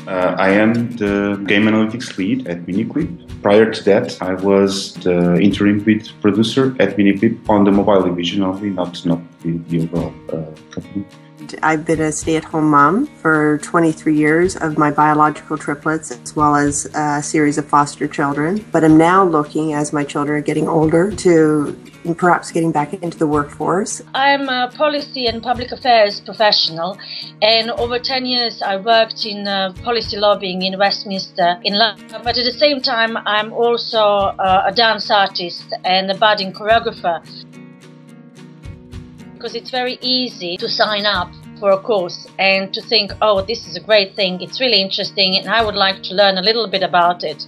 I am the game analytics lead at Miniclip. Prior to that, I was the interim lead producer at Miniclip on the mobile division only, not the overall company. I've been a stay-at-home mom for 23 years of my biological triplets, as well as a series of foster children. But I'm now looking, as my children are getting older, to perhaps getting back into the workforce. I'm a policy and public affairs professional, and over 10 years I worked in policy lobbying in Westminster in London. But at the same time, I'm also a dance artist and a budding choreographer. Because it's very easy to sign up for a course and to think, oh, this is a great thing, it's really interesting and I would like to learn a little bit about it.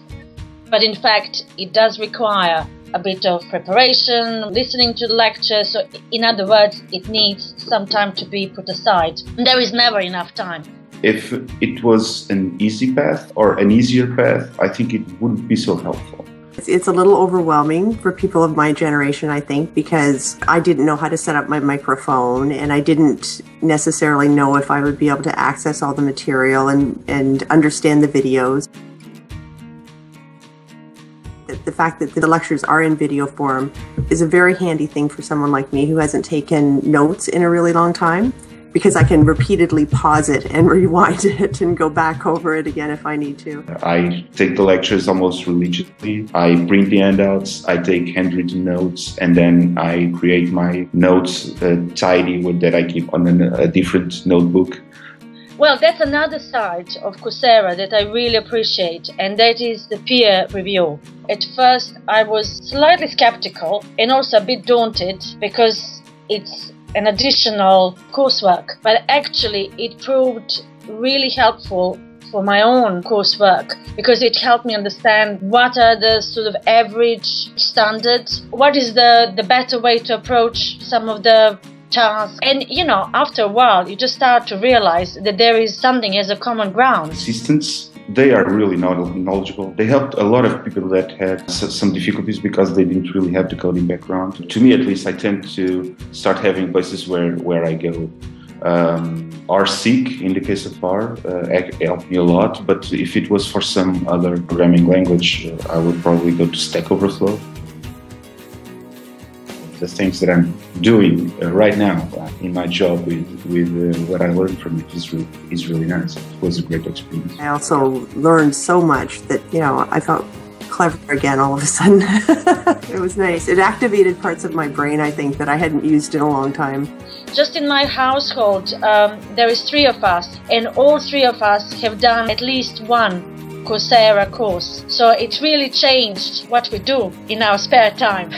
But in fact, it does require a bit of preparation, listening to the lecture. So in other words, it needs some time to be put aside. And there is never enough time. If it was an easy path or an easier path, I think it wouldn't be so helpful. It's a little overwhelming for people of my generation, I think, because I didn't know how to set up my microphone and I didn't necessarily know if I would be able to access all the material and understand the videos. The fact that the lectures are in video form is a very handy thing for someone like me who hasn't taken notes in a really long time, because I can repeatedly pause it and rewind it and go back over it again if I need to. I take the lectures almost religiously. I print the handouts, I take handwritten notes, and then I create my notes tidy that I keep on a different notebook. Well, that's another side of Coursera that I really appreciate, and that is the peer review. At first, I was slightly skeptical and also a bit daunted because it's an additional coursework, but actually it proved really helpful for my own coursework because it helped me understand what are the sort of average standards, what is the better way to approach some of the tasks. And you know, after a while you just start to realize that there is something as a common ground. Assistants, they are really knowledgeable. They helped a lot of people that had some difficulties because they didn't really have the coding background. To me, at least, I tend to start having places where I go. RSeek, in the case of R, helped me a lot. But if it was for some other programming language, I would probably go to Stack Overflow. The things that I'm doing right now in my job with what I learned from it is really nice. It was a great experience. I also learned so much that, you know, I felt clever again all of a sudden. It was nice. It activated parts of my brain, I think, that I hadn't used in a long time. Just in my household, there is 3 of us, and all 3 of us have done at least one Coursera course. So it really changed what we do in our spare time.